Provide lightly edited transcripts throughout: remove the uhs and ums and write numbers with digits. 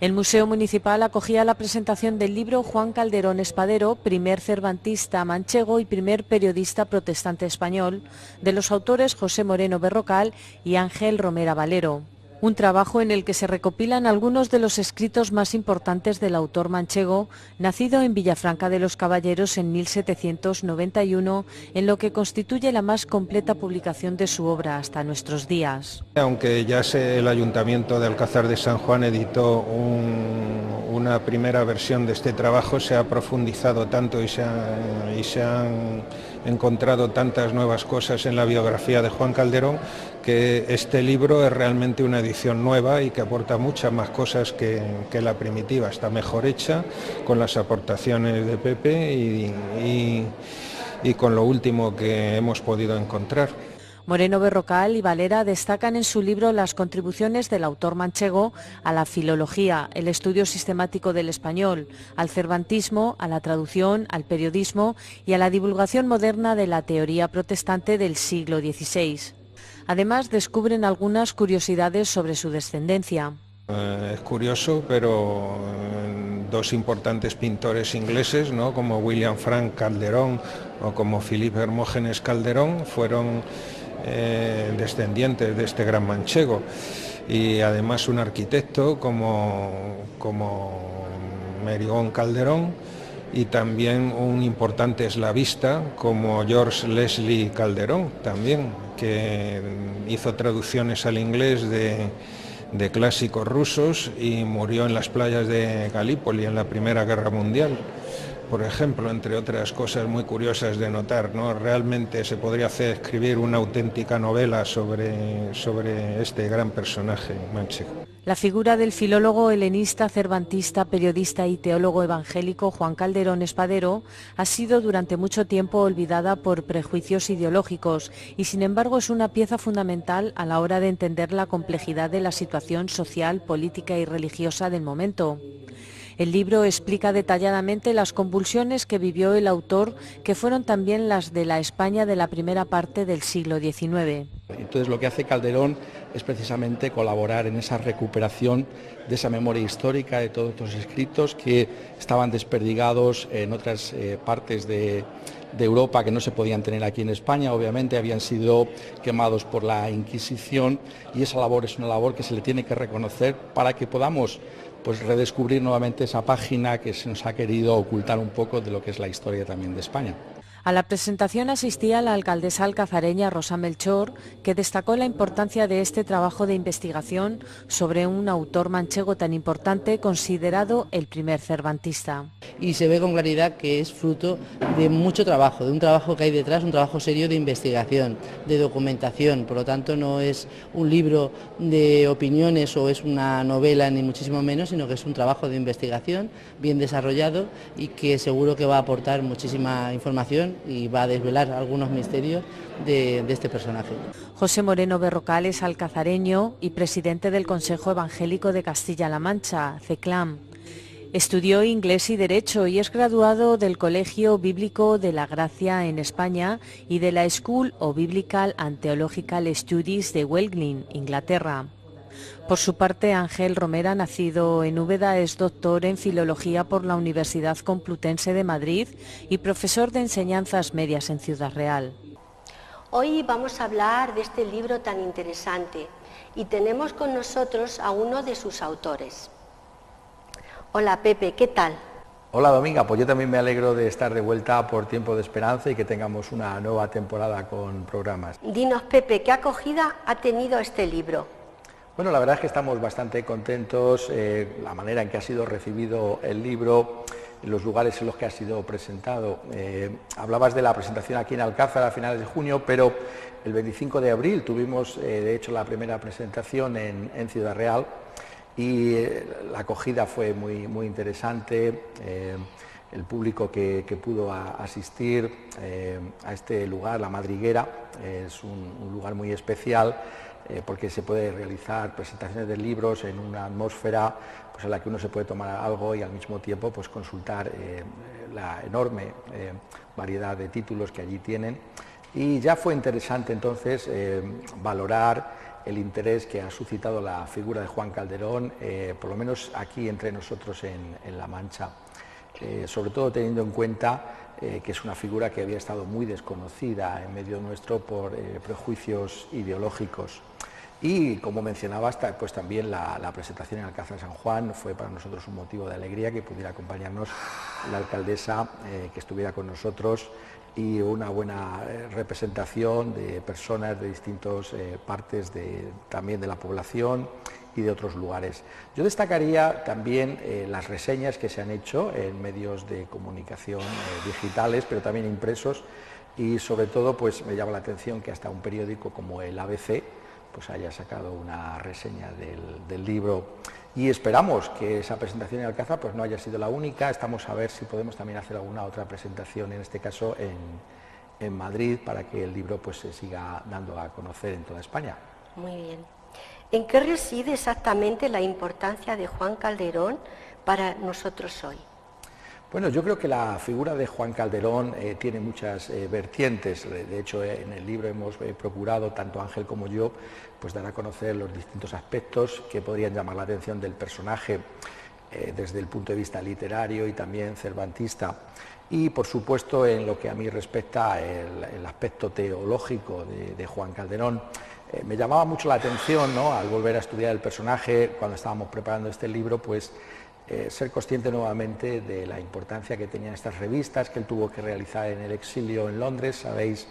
El Museo Municipal acogía la presentación del libro Juan Calderón Espadero, primer cervantista manchego y primer periodista protestante español, de los autores José Moreno Berrocal y Ángel Romera Valero. Un trabajo en el que se recopilan algunos de los escritos más importantes del autor manchego, nacido en Villafranca de los Caballeros en 1791, en lo que constituye la más completa publicación de su obra hasta nuestros días. Aunque ya el Ayuntamiento de Alcázar de San Juan editó una primera versión de este trabajo, se ha profundizado tanto y se han encontrado tantas nuevas cosas en la biografía de Juan Calderón, que este libro es realmente una edición nueva y que aporta muchas más cosas que la primitiva. Está mejor hecha, con las aportaciones de Pepe y con lo último que hemos podido encontrar. Moreno Berrocal y Valera destacan en su libro las contribuciones del autor manchego a la filología, el estudio sistemático del español, al cervantismo, a la traducción, al periodismo y a la divulgación moderna de la teoría protestante del siglo XVI. Además, descubren algunas curiosidades sobre su descendencia. Es curioso, pero dos importantes pintores ingleses, ¿no?, como William Frank Calderón o como Philip Hermógenes Calderón, fueron descendientes de este gran manchego, y además un arquitecto como Merigón Calderón, y también un importante eslavista como George Leslie Calderón, también, que hizo traducciones al inglés de clásicos rusos y murió en las playas de Galípoli en la Primera Guerra Mundial. Por ejemplo, entre otras cosas muy curiosas de notar, ¿no? Realmente se podría escribir una auténtica novela sobre este gran personaje manchego. La figura del filólogo helenista, cervantista, periodista y teólogo evangélico Juan Calderón Espadero ha sido durante mucho tiempo olvidada por prejuicios ideológicos y, sin embargo, es una pieza fundamental a la hora de entender la complejidad de la situación social, política y religiosa del momento. El libro explica detalladamente las convulsiones que vivió el autor, que fueron también las de la España de la primera parte del siglo XIX. Entonces lo que hace Calderón es precisamente colaborar en esa recuperación de esa memoria histórica de todos estos escritos que estaban desperdigados en otras partes de Europa, que no se podían tener aquí en España. Obviamente habían sido quemados por la Inquisición, y esa labor es una labor que se le tiene que reconocer para que podamos redescubrir nuevamente esa página que se nos ha querido ocultar un poco de lo que es la historia también de España. A la presentación asistía la alcaldesa alcazareña Rosa Melchor, que destacó la importancia de este trabajo de investigación sobre un autor manchego tan importante, considerado el primer cervantista. Y se ve con claridad que es fruto de mucho trabajo, de un trabajo que hay detrás, un trabajo serio de investigación, de documentación. Por lo tanto, no es un libro de opiniones o es una novela, ni muchísimo menos, sino que es un trabajo de investigación bien desarrollado y que seguro que va a aportar muchísima información y va a desvelar algunos misterios de este personaje. José Moreno Berrocal es alcazareño y presidente del Consejo Evangélico de Castilla-La Mancha, CECLAM. Estudió inglés y Derecho y es graduado del Colegio Bíblico de la Gracia en España y de la School of Biblical and Theological Studies de Welglin, Inglaterra. Por su parte, Ángel Romera, nacido en Úbeda, es doctor en Filología por la Universidad Complutense de Madrid y profesor de enseñanzas medias en Ciudad Real. Hoy vamos a hablar de este libro tan interesante y tenemos con nosotros a uno de sus autores. Hola Pepe, ¿qué tal? Hola Dominga, pues yo también me alegro de estar de vuelta por Tiempo de Esperanza y que tengamos una nueva temporada con programas. Dinos Pepe, ¿qué acogida ha tenido este libro? Bueno, la verdad es que estamos bastante contentos, la manera en que ha sido recibido el libro, los lugares en los que ha sido presentado. Hablabas de la presentación aquí en Alcázar a finales de junio, pero el 25 de abril tuvimos de hecho la primera presentación en Ciudad Real y la acogida fue muy interesante. El público que pudo asistir a este lugar, La Madriguera, es un lugar muy especial porque se puede realizar presentaciones de libros en una atmósfera en la que uno se puede tomar algo y al mismo tiempo consultar la enorme variedad de títulos que allí tienen. Y ya fue interesante entonces valorar el interés que ha suscitado la figura de Juan Calderón, por lo menos aquí entre nosotros en La Mancha, sobre todo teniendo en cuenta que es una figura que había estado muy desconocida en medio nuestro por prejuicios ideológicos. Y como mencionaba, pues también la presentación en Alcázar de San Juan fue para nosotros un motivo de alegría que pudiera acompañarnos la alcaldesa, que estuviera con nosotros, y una buena representación de personas de distintas partes también de la población y de otros lugares. Yo destacaría también las reseñas que se han hecho en medios de comunicación digitales, pero también impresos, y sobre todo pues me llama la atención que hasta un periódico como el ABC pues haya sacado una reseña del libro, y esperamos que esa presentación en Alcázar pues no haya sido la única. Estamos a ver si podemos también hacer alguna otra presentación, en este caso en Madrid, para que el libro pues se siga dando a conocer en toda España. Muy bien. ¿En qué reside exactamente la importancia de Juan Calderón para nosotros hoy? Bueno, yo creo que la figura de Juan Calderón tiene muchas vertientes. De hecho, en el libro hemos procurado, tanto Ángel como yo, pues dar a conocer los distintos aspectos que podrían llamar la atención del personaje desde el punto de vista literario y también cervantista. Y, por supuesto, en lo que a mí respecta el aspecto teológico de Juan Calderón. Me llamaba mucho la atención, ¿no?, al volver a estudiar el personaje, cuando estábamos preparando este libro, pues ser consciente nuevamente de la importancia que tenían estas revistas que él tuvo que realizar en el exilio en Londres. Sabéis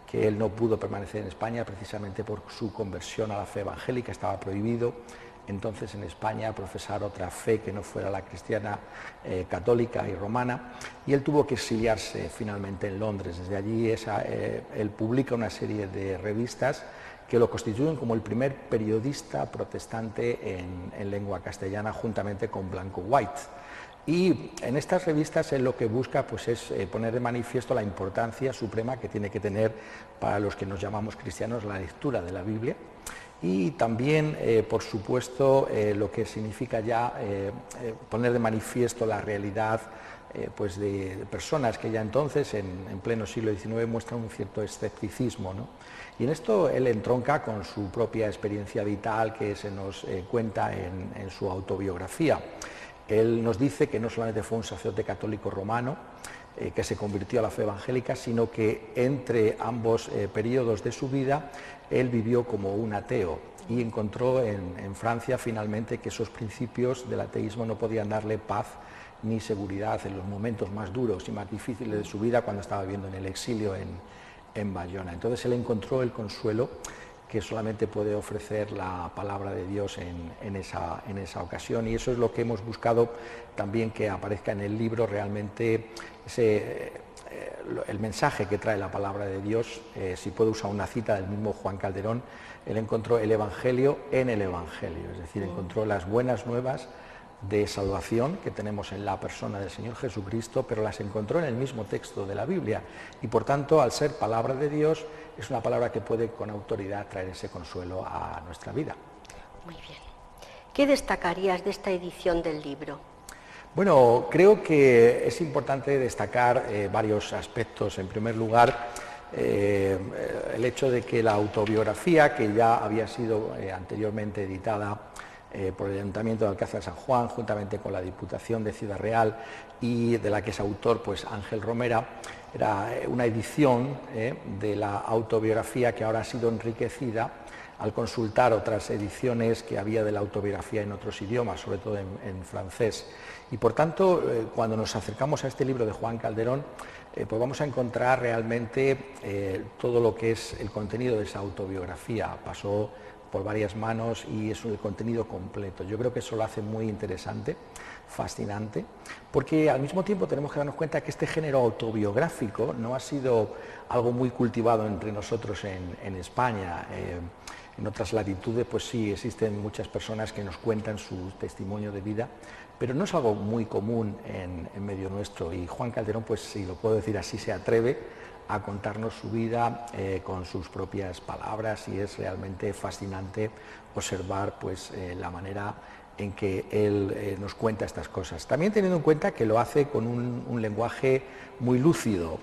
que él no pudo permanecer en España precisamente por su conversión a la fe evangélica, estaba prohibido entonces en España profesar otra fe que no fuera la cristiana católica y romana, y él tuvo que exiliarse finalmente en Londres. Desde allí él publica una serie de revistas que lo constituyen como el primer periodista protestante en lengua castellana, juntamente con Blanco White. Y en estas revistas él lo que busca pues es poner de manifiesto la importancia suprema que tiene que tener para los que nos llamamos cristianos la lectura de la Biblia, y también, por supuesto, lo que significa ya poner de manifiesto la realidad pues de personas que ya entonces, en pleno siglo XIX, muestran un cierto escepticismo, ¿no? Y en esto él entronca con su propia experiencia vital, que se nos cuenta en su autobiografía. Él nos dice que no solamente fue un sacerdote católico romano que se convirtió a la fe evangélica, sino que entre ambos periodos de su vida él vivió como un ateo y encontró en Francia finalmente que esos principios del ateísmo no podían darle paz ni seguridad en los momentos más duros y más difíciles de su vida, cuando estaba viviendo en el exilio en Bayona. Entonces él encontró el consuelo que solamente puede ofrecer la palabra de Dios en esa ocasión, y eso es lo que hemos buscado también que aparezca en el libro, realmente el mensaje que trae la palabra de Dios. Si puedo usar una cita del mismo Juan Calderón, él encontró el Evangelio en el Evangelio, es decir, encontró las buenas nuevas de salvación que tenemos en la persona del Señor Jesucristo, pero las encontró en el mismo texto de la Biblia, y por tanto, al ser palabra de Dios, es una palabra que puede con autoridad traer ese consuelo a nuestra vida. Muy bien. ¿Qué destacarías de esta edición del libro? Bueno, creo que es importante destacar varios aspectos. En primer lugar, el hecho de que la autobiografía, que ya había sido anteriormente editada por el Ayuntamiento de Alcázar de San Juan, juntamente con la Diputación de Ciudad Real, y de la que es autor pues Ángel Romera, era una edición de la autobiografía que ahora ha sido enriquecida al consultar otras ediciones que había de la autobiografía en otros idiomas, sobre todo en francés. Y por tanto, cuando nos acercamos a este libro de Juan Calderón, pues vamos a encontrar realmente todo lo que es el contenido de esa autobiografía. Pasó por varias manos y es el contenido completo. Yo creo que eso lo hace muy interesante, fascinante, porque al mismo tiempo tenemos que darnos cuenta que este género autobiográfico no ha sido algo muy cultivado entre nosotros en España. En otras latitudes pues sí existen muchas personas que nos cuentan su testimonio de vida, pero no es algo muy común en medio nuestro, y Juan Calderón, pues si lo puedo decir así, se atreve a contarnos su vida con sus propias palabras, y es realmente fascinante observar pues la manera en que él nos cuenta estas cosas. También teniendo en cuenta que lo hace con un lenguaje muy lúcido,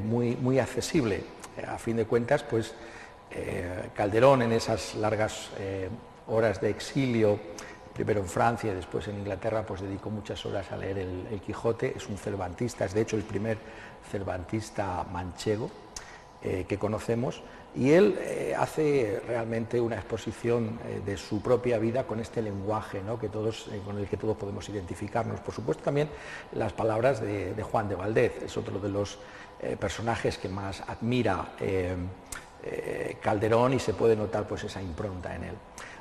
muy accesible. A fin de cuentas, pues Calderón, en esas largas horas de exilio, primero en Francia y después en Inglaterra, pues dedicó muchas horas a leer el Quijote. Es un cervantista, es de hecho el primer cervantista manchego que conocemos, y él hace realmente una exposición de su propia vida con este lenguaje, ¿no?, con el que todos podemos identificarnos. Por supuesto también las palabras de Juan de Valdez, es otro de los personajes que más admira Calderón, y se puede notar pues esa impronta en él.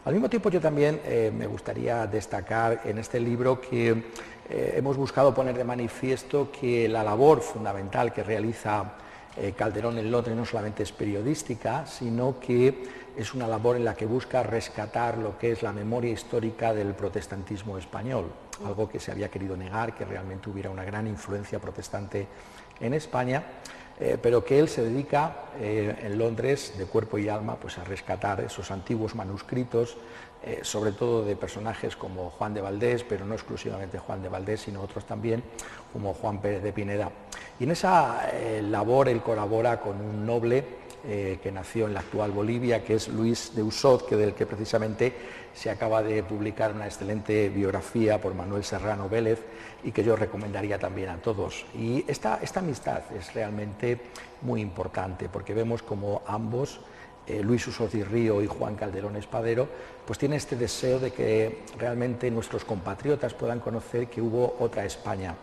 Al mismo tiempo yo también me gustaría destacar en este libro que hemos buscado poner de manifiesto que la labor fundamental que realiza Calderón en Londres no solamente es periodística, sino que es una labor en la que busca rescatar lo que es la memoria histórica del protestantismo español, algo que se había querido negar, que realmente hubiera una gran influencia protestante en España, pero que él se dedica en Londres de cuerpo y alma pues a rescatar esos antiguos manuscritos, sobre todo de personajes como Juan de Valdés, pero no exclusivamente Juan de Valdés, sino otros también, como Juan Pérez de Pineda. Y en esa labor él colabora con un noble que nació en la actual Bolivia, que es Luis de Usot, del que precisamente se acaba de publicar una excelente biografía por Manuel Serrano Vélez, y que yo recomendaría también a todos. Y esta amistad es realmente muy importante, porque vemos como ambos, Luis Usot y Río y Juan Calderón Espadero, pues tienen este deseo de que realmente nuestros compatriotas puedan conocer que hubo otra España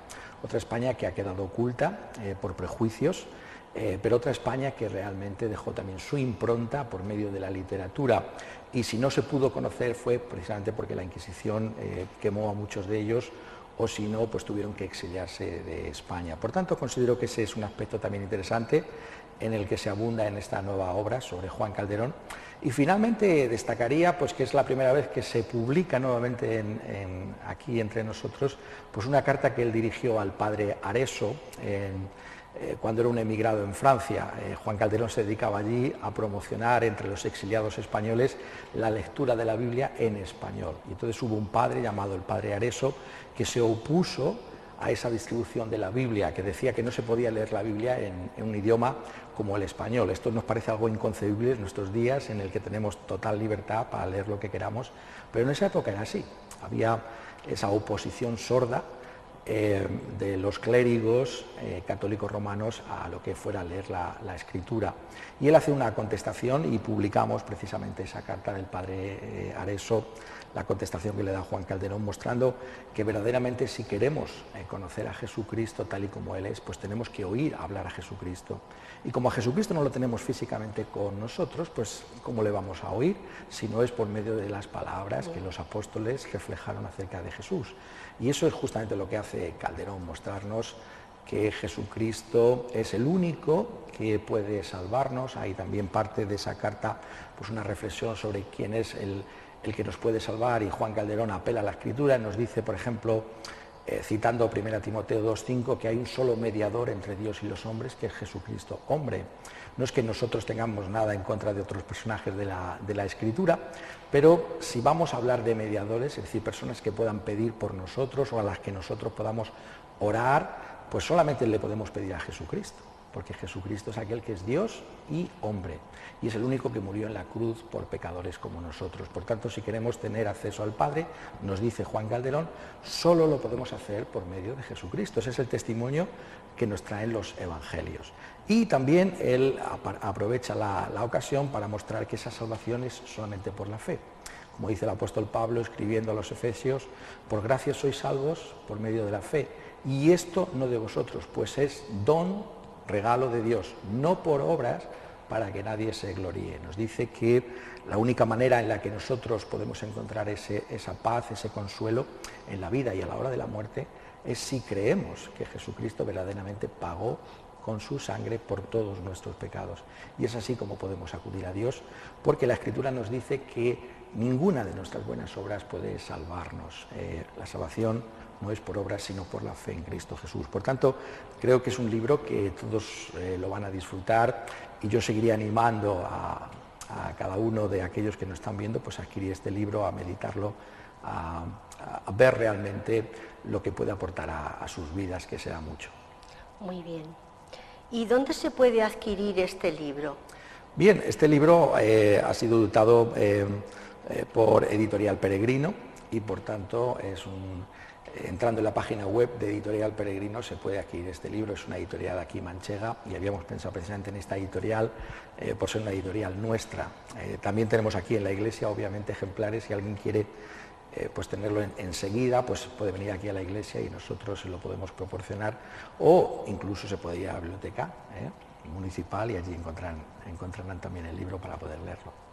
que ha quedado oculta por prejuicios, pero otra España que realmente dejó también su impronta por medio de la literatura. Y si no se pudo conocer fue precisamente porque la Inquisición quemó a muchos de ellos, o si no, pues tuvieron que exiliarse de España. Por tanto, considero que ese es un aspecto también interesante en el que se abunda en esta nueva obra sobre Juan Calderón. Y finalmente destacaría pues que es la primera vez que se publica nuevamente aquí entre nosotros pues una carta que él dirigió al padre Areso cuando era un emigrado en Francia. Juan Calderón se dedicaba allí a promocionar entre los exiliados españoles la lectura de la Biblia en español. Y entonces hubo un padre llamado el padre Areso que se opuso a esa distribución de la Biblia, que decía que no se podía leer la Biblia en un idioma como el español. Esto nos parece algo inconcebible en nuestros días, en el que tenemos total libertad para leer lo que queramos, pero en esa época era así. Había esa oposición sorda de los clérigos católicos romanos a lo que fuera leer la Escritura. Y él hace una contestación y publicamos precisamente esa carta del padre Areso, la contestación que le da Juan Calderón, mostrando que verdaderamente si queremos conocer a Jesucristo tal y como Él es, pues tenemos que oír hablar a Jesucristo. Y como a Jesucristo no lo tenemos físicamente con nosotros, pues ¿cómo le vamos a oír? Si no es por medio de las palabras que los apóstoles reflejaron acerca de Jesús. Y eso es justamente lo que hace Calderón, mostrarnos que Jesucristo es el único que puede salvarnos. Hay también parte de esa carta pues una reflexión sobre quién es el que nos puede salvar, y Juan Calderón apela a la Escritura, nos dice, por ejemplo, citando 1 Timoteo 2:5, que hay un solo mediador entre Dios y los hombres, que es Jesucristo, hombre. No es que nosotros tengamos nada en contra de otros personajes de la Escritura, pero si vamos a hablar de mediadores, es decir, personas que puedan pedir por nosotros o a las que nosotros podamos orar, pues solamente le podemos pedir a Jesucristo, porque Jesucristo es aquel que es Dios y hombre, y es el único que murió en la cruz por pecadores como nosotros. Por tanto, si queremos tener acceso al Padre, nos dice Juan Calderón, solo lo podemos hacer por medio de Jesucristo. Ese es el testimonio que nos traen los evangelios. Y también él aprovecha la ocasión para mostrar que esa salvación es solamente por la fe. Como dice el apóstol Pablo escribiendo a los Efesios, por gracia sois salvos por medio de la fe, y esto no de vosotros, pues es don, regalo de Dios, no por obras para que nadie se gloríe. Nos dice que la única manera en la que nosotros podemos encontrar esa paz, ese consuelo en la vida y a la hora de la muerte es si creemos que Jesucristo verdaderamente pagó con su sangre por todos nuestros pecados. Y es así como podemos acudir a Dios, porque la Escritura nos dice que ninguna de nuestras buenas obras puede salvarnos. La salvación no es por obras, sino por la fe en Cristo Jesús. Por tanto, creo que es un libro que todos lo van a disfrutar, y yo seguiría animando a cada uno de aquellos que nos están viendo pues a adquirir este libro, a meditarlo, a ver realmente lo que puede aportar a sus vidas, que será mucho. Muy bien. ¿Y dónde se puede adquirir este libro? Bien, este libro ha sido editado por Editorial Peregrino y por tanto entrando en la página web de Editorial Peregrino se puede adquirir este libro. Es una editorial aquí manchega y habíamos pensado precisamente en esta editorial por ser una editorial nuestra. También tenemos aquí en la iglesia obviamente ejemplares, si alguien quiere pues tenerlo enseguida, pues puede venir aquí a la iglesia y nosotros se lo podemos proporcionar, o incluso se puede ir a la biblioteca municipal y allí encontrarán también el libro para poder leerlo.